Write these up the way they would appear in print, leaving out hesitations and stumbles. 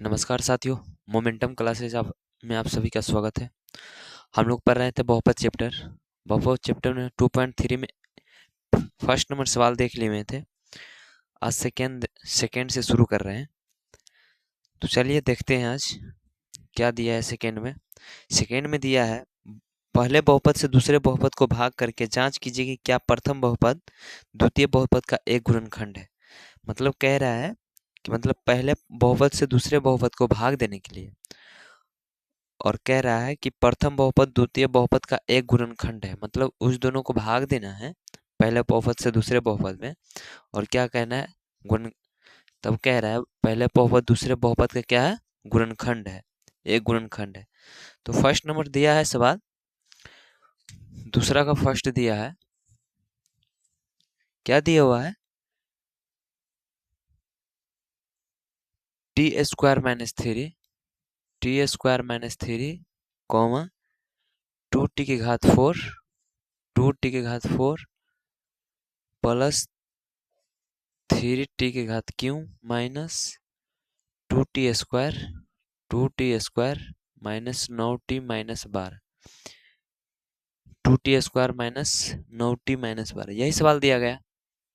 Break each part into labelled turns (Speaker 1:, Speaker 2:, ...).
Speaker 1: नमस्कार साथियों, momentum classes में आप सभी का स्वागत है। हम लोग पढ़ रहे थे बहुपद चैप्टर। बहुपद चैप्टर में 2.3 में फर्स्ट नंबर सवाल देख लिए हुए थे। आज सेकेंड से शुरू कर रहे हैं। तो चलिए देखते हैं आज क्या दिया है सेकेंड में। सेकेंड में दिया है, पहले बहुपद से दूसरे बहुपद को भाग करके जांच कीजिए कि क्या प्रथम बहुपद द्वितीय बहुपद का एक गुणनखंड है। मतलब कह रहा है कि मतलब पहले बहुपद से दूसरे बहुपद को भाग देने के लिए, और कह रहा है कि प्रथम बहुपद द्वितीय बहुपद का एक गुणनखंड है। मतलब उस दोनों को भाग देना है पहले बहुपद से दूसरे बहुपद में, और क्या कहना है, गुण। तब कह रहा है पहले बहुपद दूसरे बहुपद का क्या है, गुणनखंड है, एक गुणनखंड है। तो फर्स्ट नंबर दिया है सवाल, दूसरा का फर्स्ट दिया है, क्या दिया हुआ है, T square minus three comma 2t की घात 4 2t की घात 4 प्लस 3t की घात Q minus 2t square minus 9t minus 12 2t square minus 9t minus 12, यही सवाल दिया गया।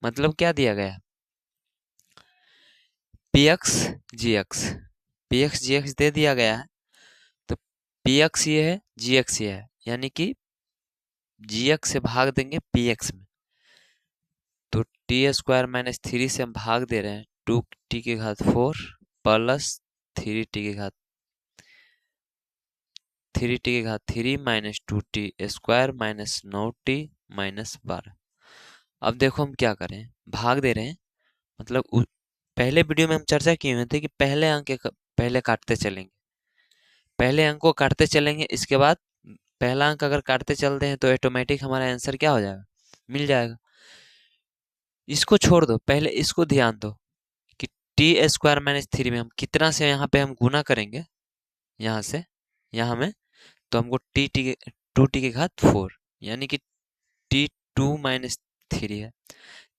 Speaker 1: मतलब क्या दिया गया, पी एक्स जी एक्स दे दिया गया है। तो पी एक्स ये है, जी एक्स ये है, यानी कि जी एक्स से भाग देंगे पी एक्स में। तो टी स्क्वायर माइनस 3 से हम भाग दे रहे हैं 2t की घात 4 प्लस 3t की घात 3 minus 2t square minus 9t minus 12। अब देखो हम क्या करें, भाग दे रहे हैं। मतलब पहले वीडियो में हम चर्चा किए हुए थे कि पहले अंक पहले काटते चलेंगे, पहले अंक को काटते चलेंगे। इसके बाद पहला अंक अगर काटते चलते हैं तो ऑटोमेटिक हमारा आंसर क्या हो जाएगा, मिल जाएगा। इसको छोड़ दो, पहले इसको ध्यान दो कि टी स्क्वायर माइनस 3 में हम कितना से यहाँ पे हम गुना करेंगे, यहाँ से यहाँ में, तो हमको टू टी की घात 4 यानी कि t2 - 3 है।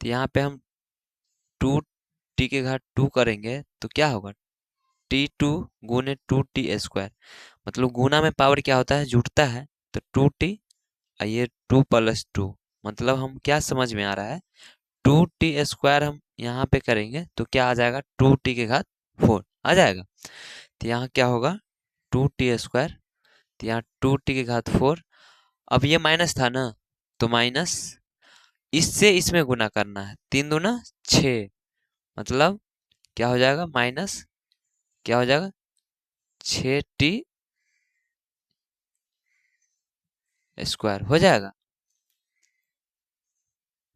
Speaker 1: तो यहाँ पे हम 2t की घात 2 करेंगे तो क्या होगा, t2 गुने 2t स्क्वायर। मतलब गुना में पावर क्या होता है, जुटता है। तो 2t, ये 2 प्लस 2, मतलब हम क्या समझ में आ रहा है, 2t स्क्वायर हम यहाँ पे करेंगे तो क्या आ जाएगा, 2t की घात 4 आ जाएगा। तो यहाँ क्या होगा, 2t स्क्वायर, तो यहाँ 2t की घात 4। अब ये माइनस था ना, तो माइनस इससे इसमें गुना करना है, 3 दूना 6, मतलब क्या हो जाएगा, माइनस क्या हो जाएगा, 6t स्क्वायर हो जाएगा,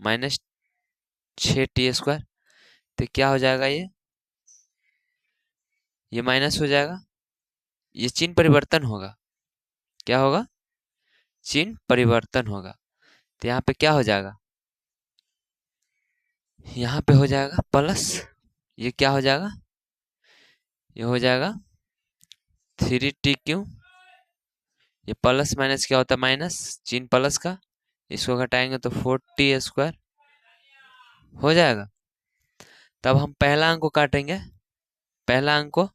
Speaker 1: माइनस 6t स्क्वायर। तो क्या हो जाएगा, ये माइनस हो जाएगा, ये चिन्ह परिवर्तन होगा। क्या होगा, चिन्ह परिवर्तन होगा। तो यहाँ पे क्या हो जाएगा, यहाँ पे हो जाएगा प्लस, ये क्या हो जाएगा, ये हो जाएगा 3t क्यू, ये प्लस माइनस क्या होता है, माइनस, चिन्ह प्लस का, इसको घटाएंगे तो 4t स्क्वायर हो जाएगा। तब हम पहला अंक को काटेंगे, पहला अंक को,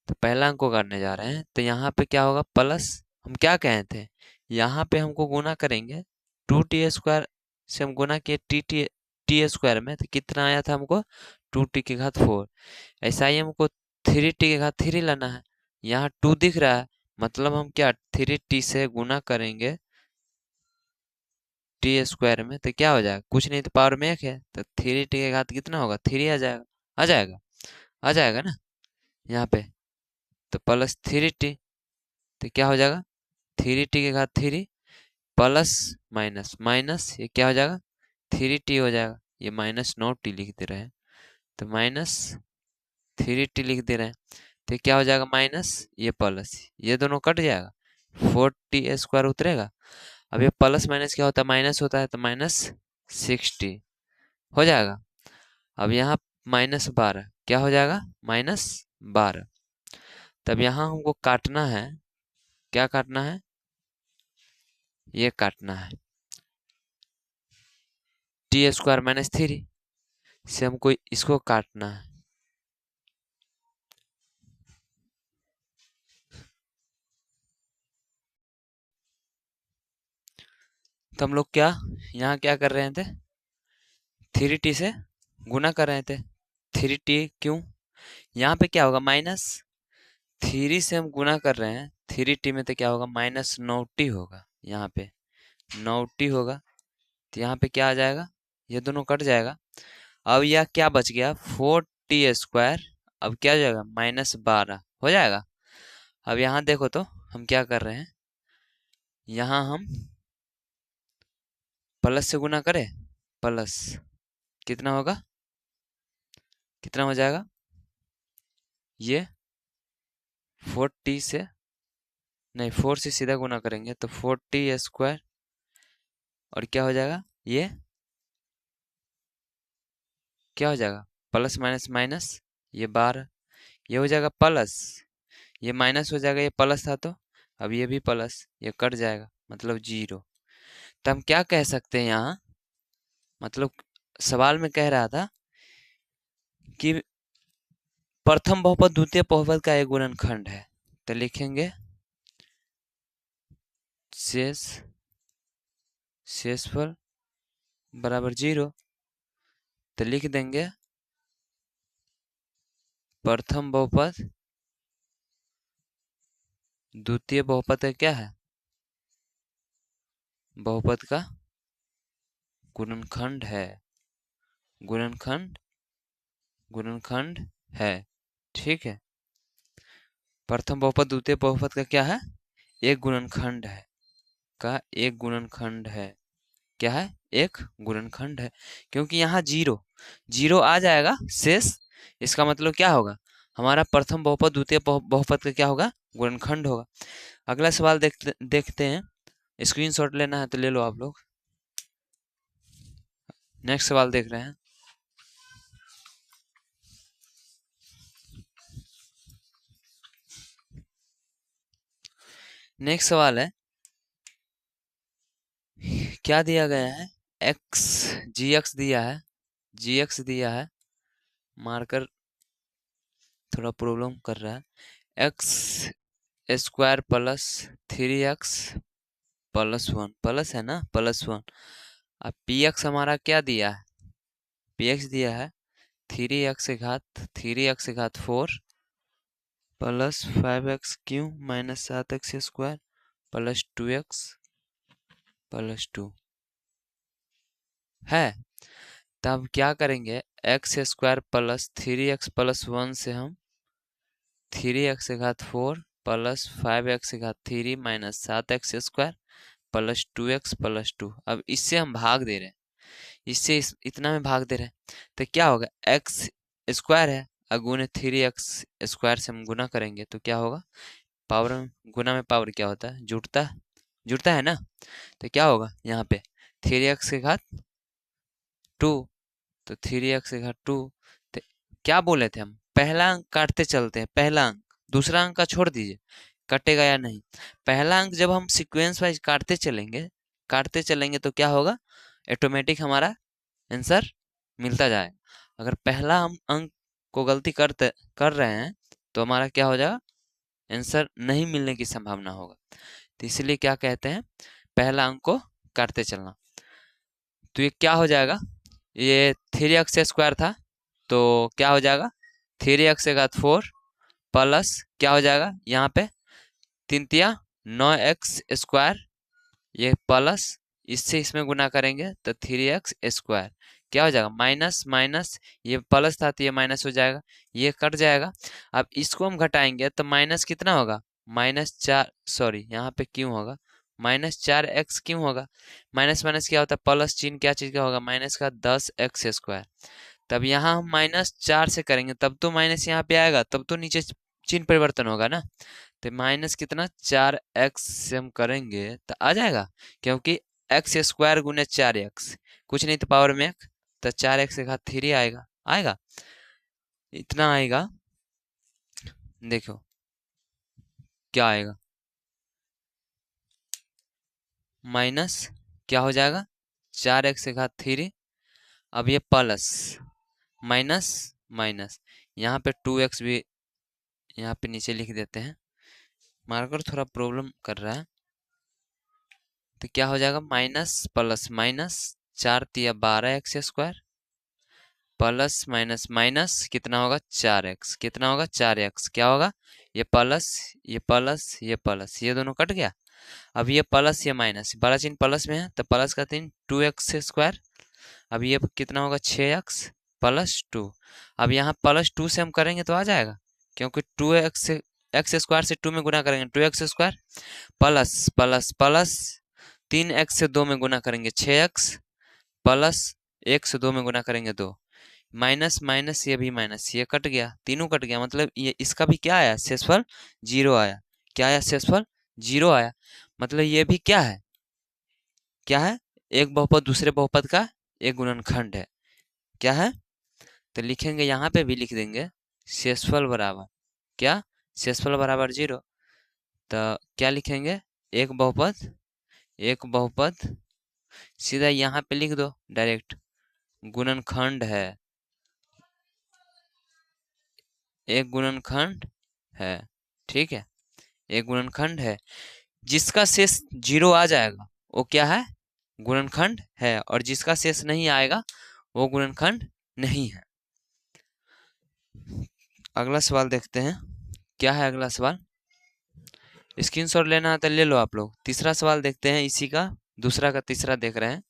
Speaker 1: तो पहला अंक को काटने जा रहे हैं। तो यहाँ पे क्या होगा, प्लस, हम क्या कहे थे, यहाँ पे हमको गुना करेंगे 2t स्क्वायर से, हम गुना किए टी स्क्वायर में, तो कितना आया था हमको, 2t की घात 4। ऐसा ही हमको 3t की घात 3 लाना है। यहाँ 2 दिख रहा है, मतलब हम क्या 3t से गुना करेंगे टी स्क्वायर में, तो क्या हो जाएगा, कुछ नहीं तो पावर में 1 है, तो 3t की घात कितना होगा, 3 आ जाएगा, आ जाएगा, आ जाएगा ना यहाँ पे। तो प्लस 3t, तो क्या हो जाएगा, 3t की घात 3 प्लस माइनस माइनस, ये क्या हो जाएगा, 3t हो जाएगा। ये माइनस 9t लिख दे रहे हैं, तो माइनस 3t लिख दे रहे हैं। तो क्या हो जाएगा, माइनस, ये प्लस, ये दोनों कट जाएगा, 4t स्क्वायर उतरेगा। अब ये प्लस माइनस क्या होता है, माइनस होता है, तो माइनस 6t हो जाएगा। अब यहाँ -12 क्या हो जाएगा, -12। तब यहाँ हमको काटना है, क्या काटना है, ये काटना है t² - 3 से हमको इसको काटना है। तो हम लोग क्या यहाँ क्या कर रहे थे, 3t से गुना कर रहे थे। 3t क्यों, यहाँ पे क्या होगा माइनस 3 से हम गुना कर रहे हैं, 3t में तो क्या होगा माइनस 9t होगा, यहाँ पे 9t होगा। तो यहाँ पे क्या आ जाएगा, ये दोनों कट जाएगा। अब यह क्या बच गया 4t², अब क्या हो जाएगा -12 हो जाएगा। अब यहाँ देखो तो हम क्या कर रहे हैं, यहाँ हम प्लस से गुना करें, प्लस कितना होगा, कितना हो जाएगा, ये 4t से नहीं 4 से सीधा गुना करेंगे तो 4t² और क्या हो जाएगा, ये क्या हो जाएगा प्लस माइनस माइनस, ये 12, ये हो जाएगा प्लस, ये माइनस हो जाएगा, ये प्लस था तो अब ये भी प्लस, ये कट जाएगा मतलब 0। तो हम क्या कह सकते हैं यहाँ, मतलब सवाल में कह रहा था कि प्रथम बहुपद द्वितीय बहुपद का एक गुणनखंड है। तो लिखेंगे शेषफल बराबर 0। तो लिख देंगे प्रथम बहुपद द्वितीय बहुपद का क्या है, बहुपद का गुणनखंड है, गुणनखंड है, ठीक है। प्रथम बहुपद द्वितीय बहुपद का क्या है, एक गुणनखंड है, का एक गुणनखंड है, क्या है एक गुणनखंड है, क्योंकि यहाँ 0 आ जाएगा शेष, इसका मतलब क्या होगा, हमारा प्रथम बहुपद द्वितीय बहुपद का क्या होगा, गुणनखंड होगा। अगला सवाल देखते हैं, स्क्रीनशॉट लेना है तो ले लो आप लोग। नेक्स्ट सवाल देख रहे हैं, नेक्स्ट सवाल है, क्या दिया गया है, gx दिया है, मार्कर थोड़ा प्रॉब्लम कर रहा है, x² plus 3x plus 1, plus है ना प्लस 1। अब px हमारा क्या दिया है, px दिया है 3x 4 plus 5x³ minus 7x² plus 2x plus 2 है। तब क्या करेंगे, x² प्लस 3x प्लस 1 से हम 3x plus 5x minus 7x² plus 2x plus 2, अब इससे हम भाग दे रहे हैं, इससे इतना में भाग दे रहे हैं, तो क्या होगा x² है अगुने 3x² से हम गुना करेंगे तो क्या होगा, पावर में गुना में पावर क्या होता है, जुड़ता है ना। तो क्या होगा यहाँ पे 3x 2, तो 3x 2, तो क्या बोले थे हम, पहला अंक काटते चलते हैं, पहला अंक, दूसरा अंक का छोड़ दीजिए कटेगा या नहीं, पहला अंक जब हम सीक्वेंस वाइज काटते चलेंगे तो क्या होगा, ऑटोमेटिक हमारा आंसर मिलता जाएगा। अगर पहला हम अंक को गलती कर रहे हैं तो हमारा क्या हो जाएगा, आंसर नहीं मिलने की संभावना होगा। तो इसलिए क्या कहते हैं, पहला अंक को काटते चलना। तो ये क्या हो जाएगा, ये 3x² था तो क्या हो जाएगा 3x प्लस क्या हो जाएगा, यहाँ पे 3 9x², ये प्लस इससे इसमें गुना करेंगे तो 3x² क्या हो जाएगा माइनस माइनस, ये प्लस था तो ये माइनस हो जाएगा, ये कट जाएगा। अब इसको हम घटाएंगे तो माइनस कितना होगा, -4, सॉरी यहाँ पे क्यों होगा, -4x क्यों होगा, माइनस माइनस क्या होता है प्लस, चिन्ह क्या चीज का होगा, माइनस का 10x²। तब यहाँ हम -4 से करेंगे तब तो माइनस यहाँ पे आएगा, तब तो नीचे चिन्ह परिवर्तन होगा ना। तो माइनस कितना 4x से हम करेंगे तो आ जाएगा, क्योंकि x² गुने 4x, कुछ नहीं तो पावर में 1, तो 4x 3 आएगा, इतना आएगा। देखो क्या आएगा, माइनस क्या हो जाएगा 4x 3, अब ये प्लस माइनस माइनस, यहाँ पे 2x भी यहाँ पे नीचे लिख देते हैं, मार्कर थोड़ा प्रॉब्लम कर रहा है, तो क्या हो जाएगा, minus plus minus, 4×3 = 12x² plus minus minus कितना होगा, 4x, कितना होगा 4x, क्या होगा, ये प्लस ये प्लस ये प्लस, ये दोनों कट गया। अब ये प्लस ये माइनस, बड़ा चिन्ह प्लस में है तो प्लस का चिन्ह 2x²। अब ये कितना होगा, 6x प्लस 2। अब यहाँ प्लस 2 से हम करेंगे तो आ जाएगा, क्योंकि 2x² से 2 में गुना करेंगे 2x² plus plus plus 3x से 2 में गुना करेंगे 6x प्लस 1 से 2 में गुना करेंगे 2, माइनस माइनस ये भी माइनस, ये कट गया, तीनों कट गया, मतलब ये इसका भी क्या आया, शेषफल 0 आया। क्या आया, शेषफल 0 आया। मतलब ये भी क्या है, क्या है, एक बहुपद दूसरे बहुपद का एक गुणनखंड है। क्या है, तो लिखेंगे यहाँ पे भी लिख देंगे शेषफल बराबर क्या, शेषफल बराबर 0। तो क्या लिखेंगे, एक बहुपद सीधा यहाँ पे लिख दो डायरेक्ट, गुणनखंड है, एक गुणनखंड है, ठीक है, एक गुणनखंड है जिसका शेष 0 आ जाएगा वो क्या है, गुणनखंड है, और जिसका शेष नहीं आएगा वो गुणनखंड नहीं है। अगला सवाल देखते हैं, क्या है अगला सवाल, स्क्रीनशॉट लेना है तो ले लो आप लोग। तीसरा सवाल देखते हैं, इसी का दूसरा का तीसरा देख रहे हैं।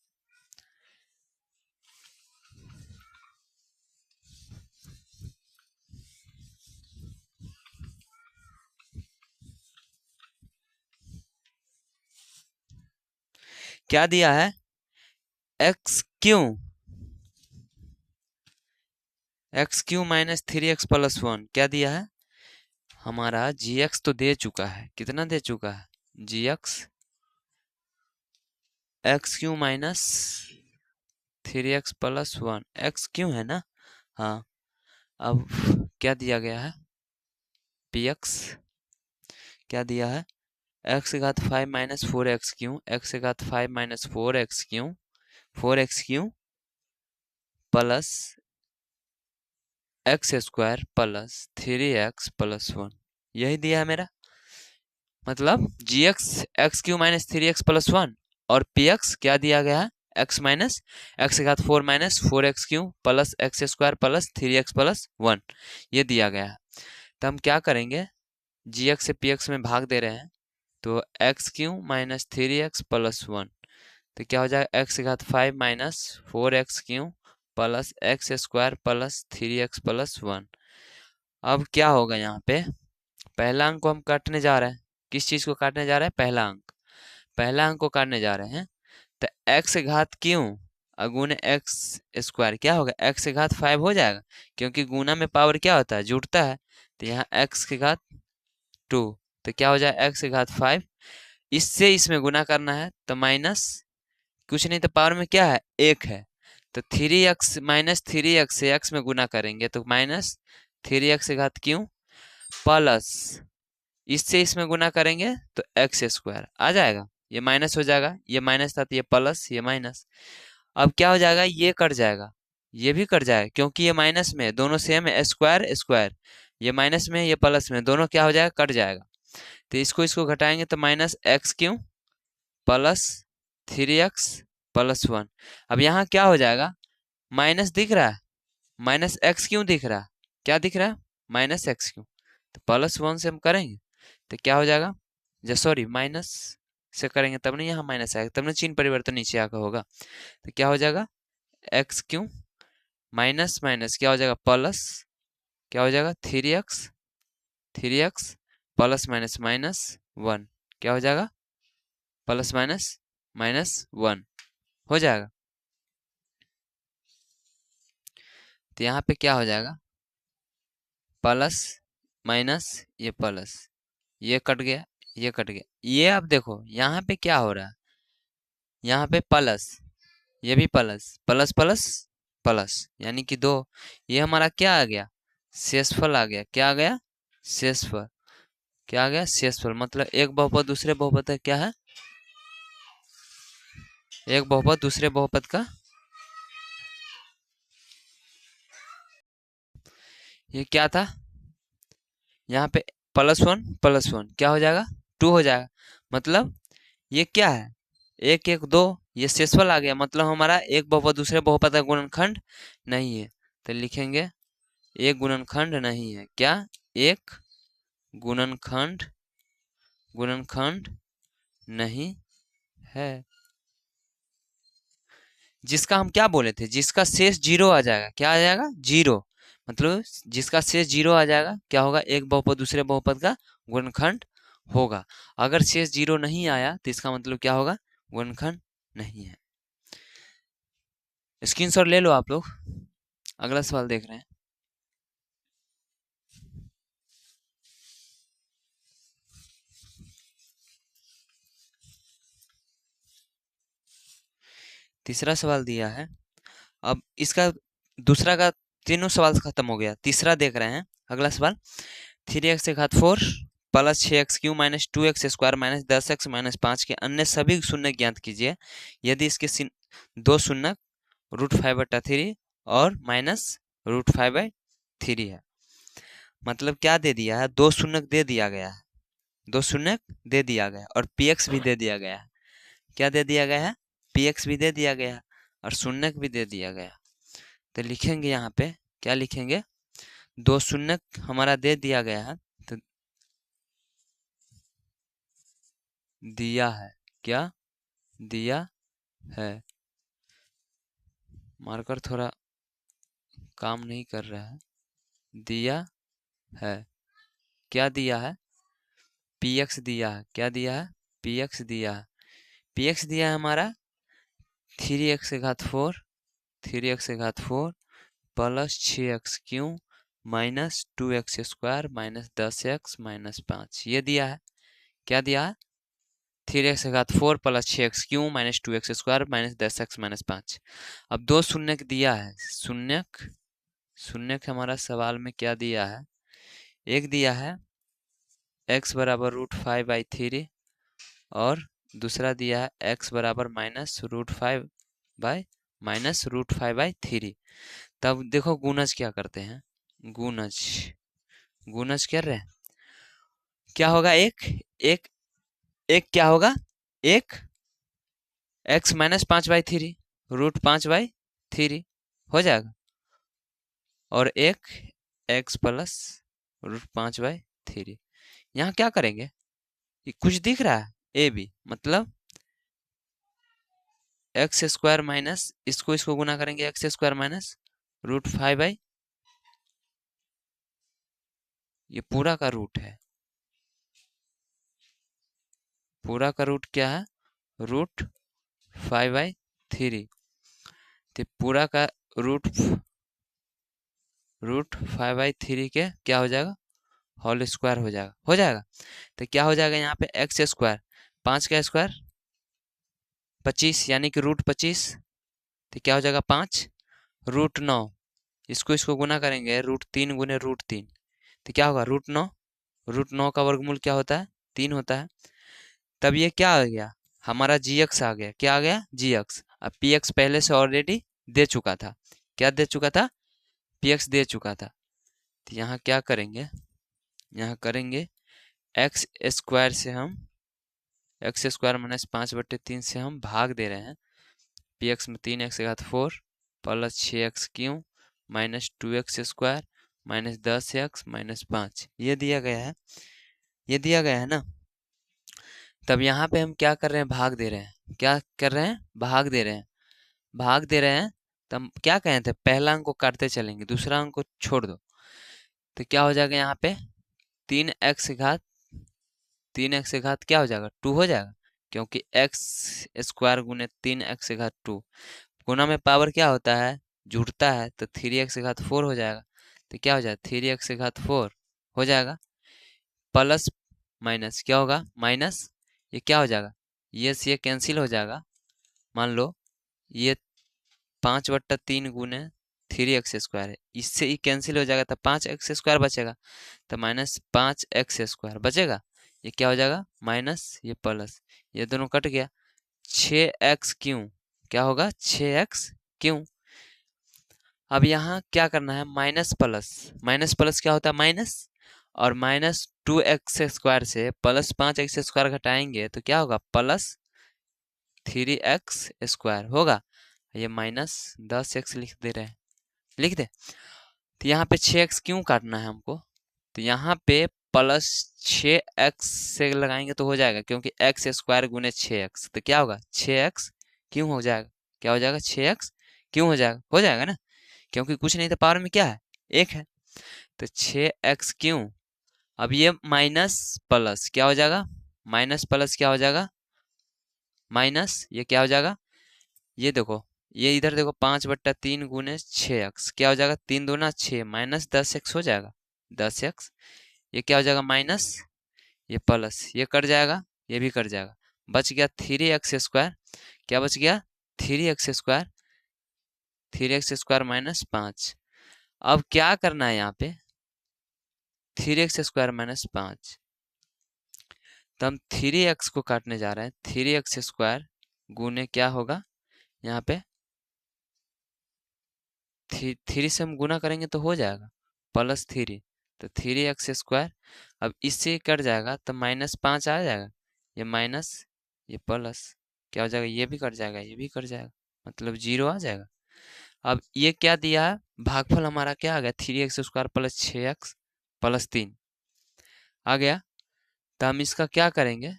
Speaker 1: क्या दिया है, x³ माइनस 3x प्लस 1, क्या दिया है हमारा, gx तो दे चुका है, कितना दे चुका है, gx x³ minus 3x plus 1, x³ है ना, हाँ। अब क्या दिया गया है, px क्या दिया है, x⁵ minus 4x³ x⁵ minus 4x³ plus x² plus 3x plus 1, यही दिया है मेरा। मतलब gx x³ minus 3x plus 1 और px क्या दिया गया है, x minus x⁵ minus 4x³ plus x² plus 3x plus 1, ये दिया गया है। तो हम क्या करेंगे, gx से px में भाग दे रहे हैं तो x³ माइनस 3x प्लस 1, तो क्या हो जाएगा, x⁵ minus 4x³ plus x² plus 3x plus 1। अब क्या होगा, यहाँ पे पहला अंक को हम काटने जा रहे हैं, किस चीज को काटने जा रहे हैं, पहला अंक को काटने जा रहे हैं। तो x⁵ गुणे x² क्या होगा, x⁵ हो जाएगा, क्योंकि गुना में पावर क्या होता है, जुड़ता है। तो यहाँ x⁵2, तो क्या हो जाए x⁵, इससे इसमें गुना करना है तो माइनस कुछ नहीं, तो पावर में क्या है, 1 है, तो 3x माइनस 3x से x में गुना करेंगे तो माइनस 3x⁵ प्लस इससे इसमें गुना करेंगे तो x² आ जाएगा, ये माइनस हो जाएगा, ये माइनस था तो ये प्लस ये माइनस। अब क्या हो जाएगा, ये कट जाएगा, ये भी कट जाएगा, क्योंकि ये माइनस में दोनों सेम है, स्क्वायर स्क्वायर, ये माइनस में ये प्लस में, दोनों क्या हो जाएगा, कट जाएगा। तो इसको घटाएंगे तो minus x³ plus 3x plus 1। अब यहाँ क्या हो जाएगा, माइनस दिख रहा है, माइनस x³ दिख रहा है, क्या दिख रहा है, माइनस x³, तो प्लस 1 से हम करेंगे तो क्या हो जाएगा, सॉरी माइनस से करेंगे तब नहीं यहाँ माइनस आएगा, तब नहीं चिन्ह परिवर्तन नीचे आकर होगा। तो क्या हो जाएगा, x³ माइनस माइनस क्या हो जाएगा, प्लस क्या हो जाएगा, 3x प्लस माइनस माइनस 1, क्या हो जाएगा, प्लस माइनस माइनस 1 हो जाएगा। तो यहाँ पे क्या हो जाएगा, प्लस माइनस ये प्लस, ये कट गया, ये कट गया, ये अब देखो यहाँ पे क्या हो रहा है, यहाँ पे प्लस, ये भी प्लस प्लस प्लस प्लस, यानी कि 2, ये हमारा क्या आ गया, शेषफल आ गया, क्या आ गया, शेषफल, क्या आ गया, शेषफल। मतलब एक बहुपद दूसरे बहुपद का क्या है, एक बहुपद दूसरे बहुपद का, ये क्या था, यहाँ पे +1 +1 क्या हो जाएगा, 2 हो जाएगा। मतलब ये क्या है, एक एक दो, ये शेषफल आ गया, मतलब हमारा एक बहुपद दूसरे बहुपद का गुणनखंड नहीं है। तो लिखेंगे एक गुणनखंड नहीं है। क्या? एक गुणनखंड गुणनखंड नहीं है। जिसका हम क्या बोले थे, जिसका शेष जीरो आ जाएगा। क्या आ जाएगा? जीरो। मतलब जिसका शेष जीरो आ जाएगा क्या होगा? एक बहुपद दूसरे बहुपद का गुणनखंड होगा। अगर शेष जीरो नहीं आया तो इसका मतलब क्या होगा? गुणनखंड नहीं है। स्क्रीनशॉट ले लो आप लोग। अगला सवाल देख रहे हैं। तीसरा सवाल दिया है। अब इसका दूसरा का तीनों सवाल खत्म हो गया, तीसरा देख रहे हैं। अगला सवाल, 3x से घात 4 plus 6x Q minus 2x square minus 10x minus 5 के अन्य सभी शून्य ज्ञात कीजिए यदि इसके दो शून्य √5/3 और माइनस √5/3 है। मतलब क्या दे दिया है? दो शून्य दे दिया गया है, दो शून्य दे दिया गया और px भी दे दिया गया है। क्या दे दिया गया है? px भी दे दिया गया और शून्य भी दे दिया गया। तो लिखेंगे यहाँ पे, क्या लिखेंगे? दो शून्य हमारा दे दिया गया है, तो दिया है। क्या दिया है? मार्कर थोड़ा काम नहीं कर रहा है। दिया है। क्या दिया है? px दिया है। क्या दिया है? px दिया है। px दिया है हमारा 3x से घात 4 3x से घात 4 plus 6x Q minus 2x square minus 10x minus 5 ये दिया है। क्या दिया है? 3x से घात 4 plus 6x Q minus 2x square minus 10x minus 5। अब दो शून्य दिया है। शून्य हमारा सवाल में क्या दिया है? एक दिया है x बराबर √5/3 और दूसरा दिया है x बराबर -√5/3। तब देखो गुणज क्या करते हैं। गुणज गुणज कर रहे हैं। क्या होगा? एक एक एक क्या होगा? एक x -5/3 √5/3 हो जाएगा और एक x प्लस √5/3। यहाँ क्या करेंगे? ये कुछ दिख रहा है? ए बी मतलब एक्स स्क्वायर माइनस इसको गुना करेंगे एक्स स्क्वायर माइनस √5/, ये पूरा का रूट है। पूरा का रूट क्या है? √5/3। तो पूरा का √5/3 के क्या हो जाएगा? होल स्क्वायर हो जाएगा। तो क्या हो जाएगा यहाँ पे? एक्स स्क्वायर 5 का स्क्वायर 25 यानी कि √25। तो क्या हो जाएगा? 5 √9 इसको गुना करेंगे √3 गुने √3 तो क्या होगा? √9। √9 का वर्गमूल क्या होता है? 3 होता है। तब ये क्या आ गया? हमारा gx आ गया। क्या आ गया? gx। अब px पहले से ऑलरेडी दे चुका था। क्या दे चुका था? px दे चुका था। तो यहाँ क्या करेंगे? यहाँ करेंगे एक्स स्क्वायर से हम एक्स स्क्वायर माइनस 5/3 से हम भाग दे रहे हैं। px में 3x घात 4 plus 6x Q minus 2x square minus 10x minus 5 ये दिया गया है। ये दिया गया है ना। तब यहाँ पे हम क्या कर रहे हैं? भाग दे रहे हैं। क्या कर रहे हैं? भाग दे रहे हैं। भाग दे रहे हैं। तब क्या कहे थे? पहला अंक को काटते चलेंगे, दूसरा अंक को छोड़ दो। तो क्या हो जाएगा यहाँ पे? 3x घात 3x घात क्या हो जाएगा? 2 हो जाएगा क्योंकि x स्क्वायर गुने 3x घात 2 गुना में पावर क्या होता है? जुड़ता है। तो 3x घात 4 हो जाएगा। तो क्या हो जाएगा? 3x घात 4 हो जाएगा प्लस माइनस क्या होगा? माइनस ये क्या हो जाएगा? ये से ये कैंसिल हो जाएगा। मान लो ये 5/3 गुने 3x स्क्वायर है, इससे ही कैंसिल हो जाएगा तो 5x स्क्वायर बचेगा। तो माइनस 5x स्क्वायर बचेगा। ये क्या हो जाएगा? माइनस ये प्लस ये दोनों कट गया। 6x क्यों क्या होगा? 6x क्यों। अब यहाँ क्या करना है? माइनस प्लस क्या होता है? माइनस और माइनस 2x स्क्वायर से प्लस 5x स्क्वायर घटाएंगे तो क्या होगा? प्लस 3x² होगा, ये -10x लिख दे रहे हैं, लिख दे। तो यहाँ पे 6x क्यों काटना है हमको, तो यहाँ पे +6x से लगाएंगे तो हो जाएगा, क्योंकि x² गुने 6x, तो क्या होगा 6x क्यों हो जाएगा, क्या हो जाएगा 6x क्यों हो जाएगा ना, क्योंकि कुछ नहीं तो पावर में क्या है, 1 है, तो 6x क्यों। अब ये माइनस प्लस क्या हो जाएगा, माइनस प्लस क्या हो जाएगा, माइनस ये क्या हो जाएगा, ये देखो, ये इधर देखो 5/3 गुने 6x क्या हो जाएगा, 3 दूना 6 -10x हो जाएगा, 10x, ये क्या हो जाएगा माइनस, ये प्लस, ये कट जाएगा, ये भी कट जाएगा, बच गया 3x², क्या बच गया 3x², 3x² -5। अब क्या करना है यहाँ पे, 3x² -5, तो हम 3x को काटने जा रहे हैं, 3x² गुने क्या होगा, यहाँ पे 3 से हम गुना करेंगे तो हो जाएगा +3, तो 3x², अब इससे कट जाएगा तो -5 आ जाएगा, ये माइनस ये प्लस, क्या हो जाएगा, ये भी कट जाएगा, ये भी कट जाएगा, मतलब 0 आ जाएगा। अब ये क्या दिया है, भागफल हमारा क्या आ गया, 3x² + 6x + 3 आ गया, तो हम इसका क्या करेंगे,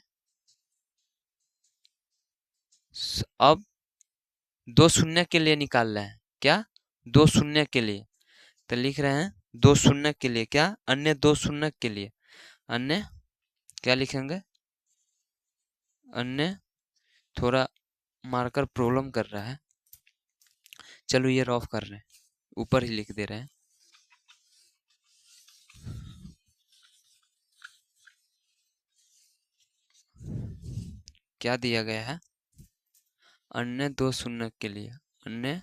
Speaker 1: अब 2 शून्य के लिए निकाल रहे हैं, क्या 2 शून्य के लिए, तो लिख रहे हैं 2 शून्य के लिए, क्या अन्य 2 शून्य के लिए, अन्य क्या लिखेंगे, अन्य, थोड़ा मार्कर प्रॉब्लम कर रहा है, चलो ये रफ कर रहे हैं, ऊपर ही लिख दे रहे हैं, क्या दिया गया है, अन्य 2 शून्य के लिए, अन्य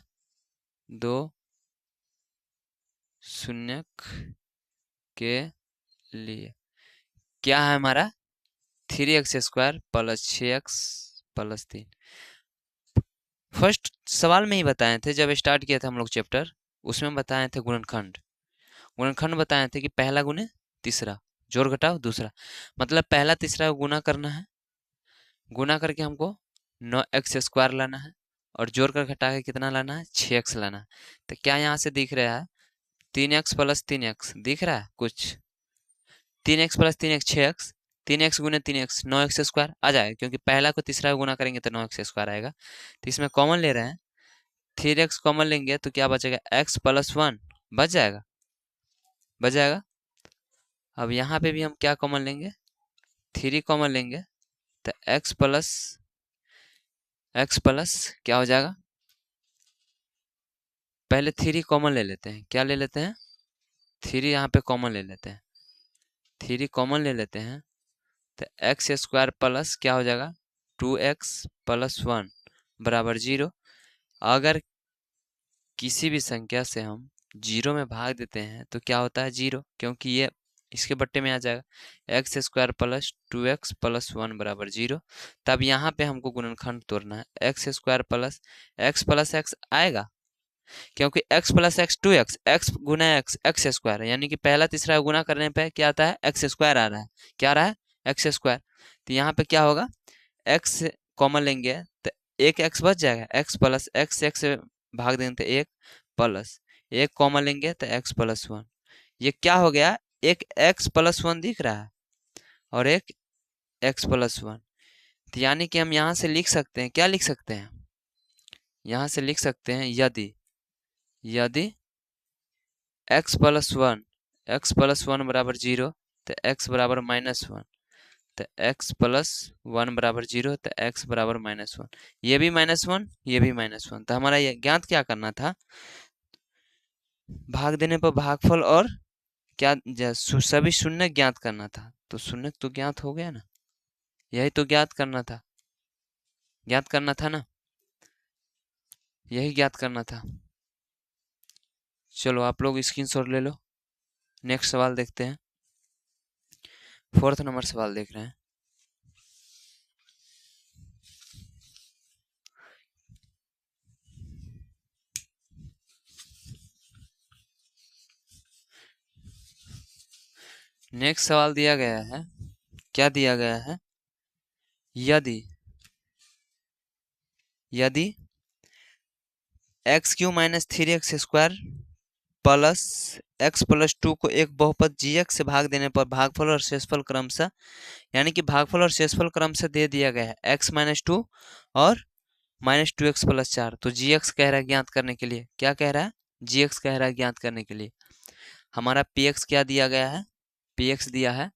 Speaker 1: 2 शून्य के लिए क्या है हमारा 3x² + 6x + 3। फर्स्ट सवाल में ही बताए थे, जब स्टार्ट किया था हम लोग चैप्टर, उसमें बताए थे गुणनखंड, गुणनखंड बताए थे कि पहला गुने तीसरा, जोड़ घटाव दूसरा, मतलब पहला तीसरा गुना करना है, गुना करके हमको 9x² लाना है, और जोड़ कर घटा के कितना लाना है 6x लाना है। तो क्या यहाँ से दिख रहा है 3x + 3x दिख रहा है कुछ, 3x + 3x 6x, 3x गुने 3x 9x² आ जाएगा, क्योंकि पहला को तीसरा गुना करेंगे तो 9x² आएगा। तो इसमें कॉमन ले रहे हैं, 3x कॉमन लेंगे तो क्या बचेगा, x + 1 बच जाएगा, बच जाएगा। अब यहाँ पे भी हम क्या कॉमन लेंगे, 3 कॉमन लेंगे, तो x प्लस क्या हो जाएगा, पहले 3 कॉमन ले लेते हैं, क्या ले लेते हैं 3 यहाँ पे कॉमन ले लेते हैं, 3 कॉमन ले लेते हैं, तो x² प्लस क्या हो जाएगा 2x + 1 बराबर 0। अगर किसी भी संख्या से हम 0 में भाग देते हैं तो क्या होता है 0, क्योंकि ये इसके बट्टे में आ जाएगा, x² + 2x + 1 बराबर 0। तब यहाँ पे हमको गुणनखंड तोड़ना है, x² प्लस x आएगा, क्योंकि x + x 2x, x गुना x² यानी कि पहला तीसरा गुना करने पे क्या आता है x² आ रहा है, क्या आ रहा है x²। तो यहाँ पे क्या होगा, x कॉमन लेंगे तो एक x बच जाएगा, x प्लस x से भाग देंगे तो 1 प्लस 1 कॉमन लेंगे तो x + 1, ये क्या हो गया, एक x + 1 दिख रहा है और एक x + 1, तो यानी कि हम यहाँ से लिख सकते हैं, क्या लिख सकते हैं, यहाँ से लिख सकते हैं यदि x + 1 बराबर 0 तो x बराबर -1, तो x + 1 बराबर 0 तो x बराबर -1, ये भी -1 ये भी -1। तो हमारा ये ज्ञात क्या करना था, भाग देने पर भागफल और क्या सभी शून्य ज्ञात करना था, तो शून्य तो ज्ञात हो गया ना, यही तो ज्ञात करना था, ज्ञात करना था ना, यही ज्ञात करना था। चलो आप लोग स्क्रीनशॉट ले लो, नेक्स्ट सवाल देखते हैं, 4th नंबर सवाल देख रहे हैं। नेक्स्ट सवाल दिया गया है, क्या दिया गया है, यदि यदि x Q minus 3x square plus x plus 2 को एक बहुपद gx से भाग देने पर भागफल और शेषफल क्रमशः, यानी कि भागफल और शेषफल क्रमशः दे दिया गया है x माइनस 2 और माइनस 2x प्लस 4। तो gx कह रहा है ज्ञात करने के लिए, क्या कह रहा है, gx कह रहा है ज्ञात करने के लिए। हमारा px क्या दिया गया है, px दिया है,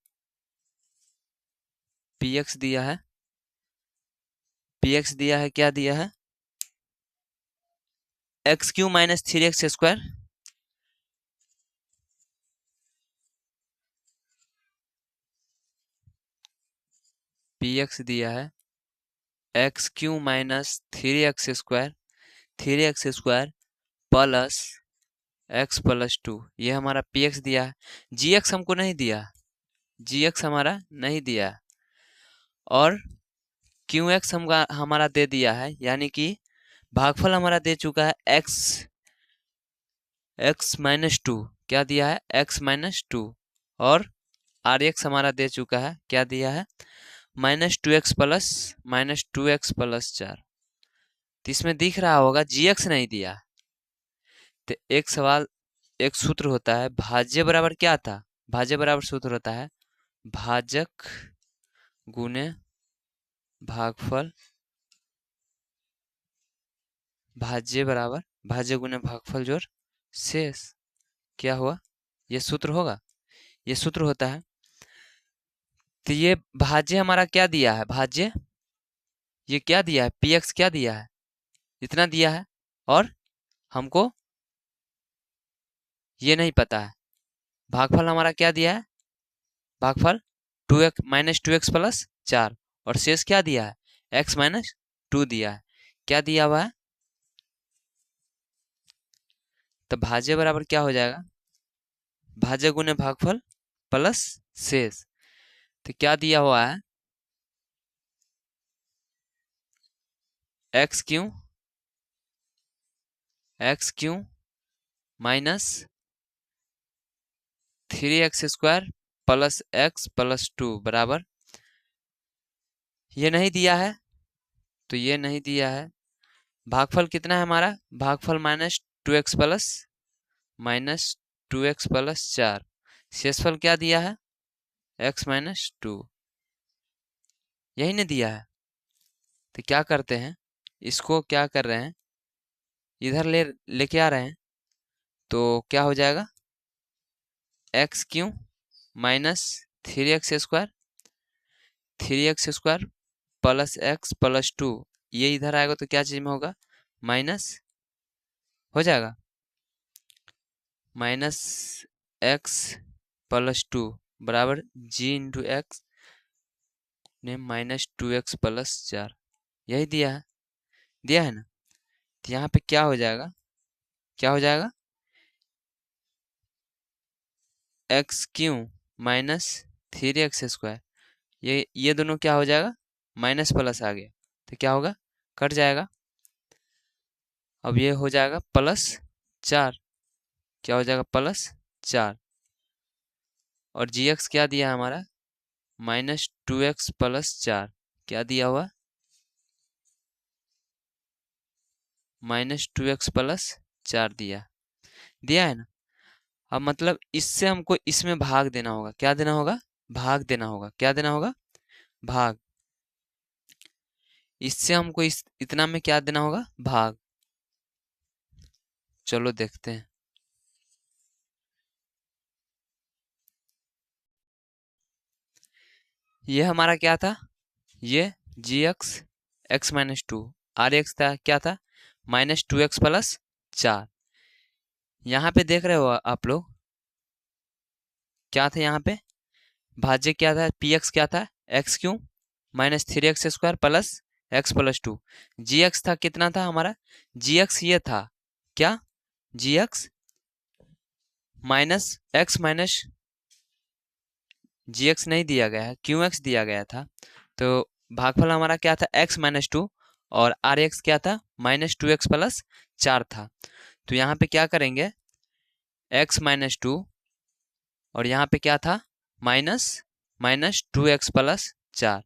Speaker 1: px दिया है, px दिया है, क्या दिया है, x Q minus 3x square px दिया है x Q minus 3x square plus x plus 2, ये हमारा px दिया है। gx हमको नहीं दिया, gx हमारा नहीं दिया है, और qx हमारा दे दिया है, यानी कि भागफल हमारा दे चुका है x माइनस 2, क्या दिया है, x माइनस 2, और rx हमारा दे चुका है, क्या दिया है, माइनस 2x प्लस 4। तो इसमें दिख रहा होगा gx नहीं दिया। तो एक सवाल, एक सूत्र होता है भाज्य बराबर, क्या था, भाज्य बराबर सूत्र होता है भाजक गुने भागफल, भाज्य बराबर भाज्य गुने भागफल जोड़ शेष। क्या हुआ, ये सूत्र होगा, ये सूत्र होता है। तो ये भाज्य हमारा क्या दिया है, भाज्य ये क्या दिया है, px क्या दिया है, इतना दिया है, और हमको ये नहीं पता है। भागफल हमारा क्या दिया है, भागफल 2x माइनस 2x प्लस 4, और शेष क्या दिया है, x माइनस 2 दिया है, क्या दिया हुआ है। तो भाज्य बराबर क्या हो जाएगा, भाज्य गुने भागफल प्लस शेष। तो क्या दिया हुआ है, x Q minus 3x square plus x plus 2 बराबर, ये नहीं दिया है, तो ये नहीं दिया है। भागफल कितना है हमारा, भागफल माइनस 2x प्लस 4, शेषफल क्या दिया है, x माइनस 2, यही नहीं दिया है। तो क्या करते हैं, इसको क्या कर रहे हैं, इधर लेके आ रहे हैं, तो क्या हो जाएगा, x Q minus 3x square plus x plus 2, ये इधर आएगा तो क्या चीज में होगा, माइनस हो जाएगा, माइनस x प्लस 2 बराबर g इंटू एक्स ने माइनस 2x प्लस 4, यही दिया है ना। तो यहाँ पे क्या हो जाएगा, क्या हो जाएगा, x Q minus 3x square, ये दोनों क्या हो जाएगा, माइनस प्लस आ गया, तो क्या होगा, कट जाएगा। अब ये हो जाएगा प्लस 4, क्या हो जाएगा, प्लस 4, और gx क्या दिया हमारा, माइनस 2x प्लस 4, क्या दिया हुआ, माइनस 2x प्लस 4 दिया है ना। अब मतलब इससे हमको इसमें भाग देना होगा, क्या देना होगा, भाग देना होगा, क्या देना होगा, भाग। इससे हमको इतना में क्या देना होगा, भाग। चलो देखते हैं। ये हमारा क्या था, ये gx x माइनस 2, rx था, क्या था, माइनस 2x प्लस 4। यहाँ पे देख रहे हो आप लोग, क्या था यहाँ पे, भाज्य क्या था, px क्या था, x Q minus 3x square plus x plus 2, gx था, कितना था हमारा, gx ये था, क्या, gx minus x minus, gx नहीं दिया गया है, qx दिया गया था। तो भागफल हमारा क्या था, x माइनस 2, और rx क्या था, माइनस 2x प्लस 4 था। तो यहाँ पे क्या करेंगे, x माइनस 2, और यहाँ पे क्या था, माइनस 2x प्लस 4।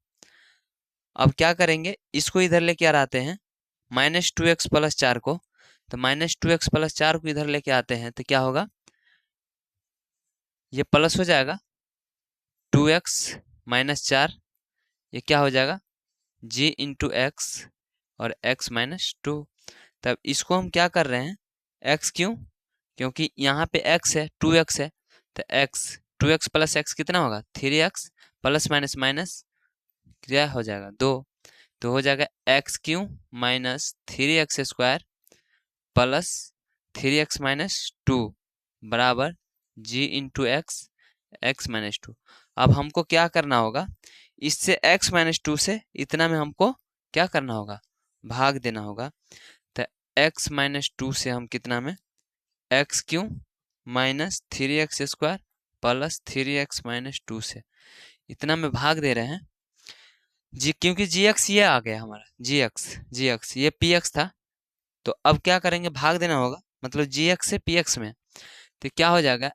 Speaker 1: अब क्या करेंगे, इसको इधर लेके आ आते हैं, -2x प्लस 4 को, तो -2x प्लस 4 को इधर लेके आते हैं तो क्या होगा, ये प्लस हो जाएगा 2x माइनस 4, ये क्या हो जाएगा g इंटू एक्स और x माइनस 2। तब इसको हम क्या कर रहे हैं, x क्यों, क्योंकि यहाँ पे x है 2x है, तो x 2x प्लस x कितना होगा 3x प्लस माइनस माइनस क्या हो जाएगा 2, तो हो जाएगा x Q minus 3x square plus 3x minus 2 बराबर g into x x minus 2। अब हमको क्या करना होगा, इससे x माइनस 2 से इतना में हमको क्या करना होगा, भाग देना होगा। तो x माइनस 2 से हम कितना में x Q minus 3x square plus 3x minus 2 से इतना में भाग दे रहे हैं जी, क्योंकि जी एक्स ये आ गया हमारा, जी एक्स ये पी एक्स था, तो अब क्या करेंगे, भाग देना होगा, मतलब जी एक्स से पी एक्स में, तो क्या हो जाएगा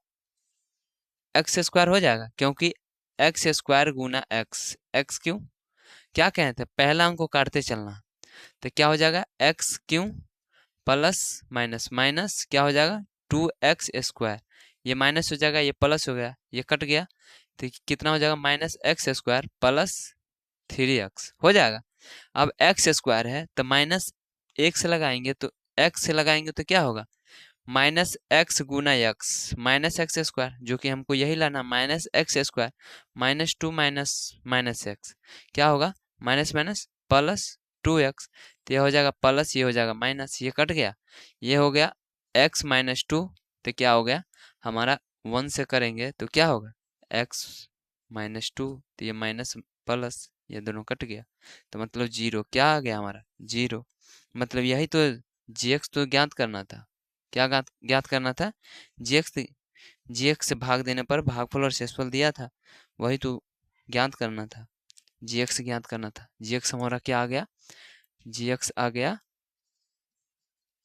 Speaker 1: एक्स स्क्वायर हो जाएगा, क्योंकि एक्स स्क्वायर गुना एक्स, एक्स क्यों क्या कहे थे पहला अंक को काटते चलना, तो क्या हो जाएगा x Q plus minus minus क्या हो जाएगा 2x स्क्वायर, ये माइनस हो जाएगा ये प्लस हो गया ये कट गया, तो कितना हो जाएगा minus x square plus 3x हो जाएगा। अब एक्स स्क्वायर है तो माइनस एक से लगाएंगे, तो एक्स से लगाएंगे तो क्या होगा माइनस एक्स गुना एक्स माइनस एक्स स्क्वायर, जो कि हमको यही लाना minus x square minus 2 minus minus x क्या होगा माइनस माइनस प्लस 2x, तो ये हो जाएगा प्लस, ये हो जाएगा माइनस, ये कट गया, ये हो गया x माइनस 2, तो क्या हो गया हमारा 1 से करेंगे तो क्या होगा x माइनस 2, तो ये माइनस प्लस ये दोनों कट गया, तो मतलब 0 क्या आ गया हमारा 0, मतलब यही तो gx तो ज्ञात करना था, क्या ज्ञात करना था gx से भाग देने पर भागफल और शेषफल दिया था, वही तो ज्ञात करना था, gx ज्ञात करना था। gx हमारा क्या आ गया, gx आ गया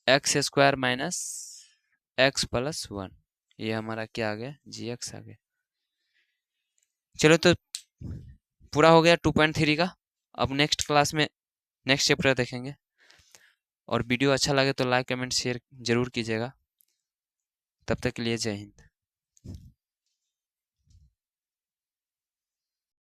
Speaker 1: x square minus x plus 1, ये हमारा क्या आ गया gx आ गया। चलो तो पूरा हो गया 2.3 का। अब नेक्स्ट क्लास में नेक्स्ट चैप्टर देखेंगे, और वीडियो अच्छा लगे तो लाइक कमेंट शेयर जरूर कीजिएगा। तब तक के लिए जय हिंद।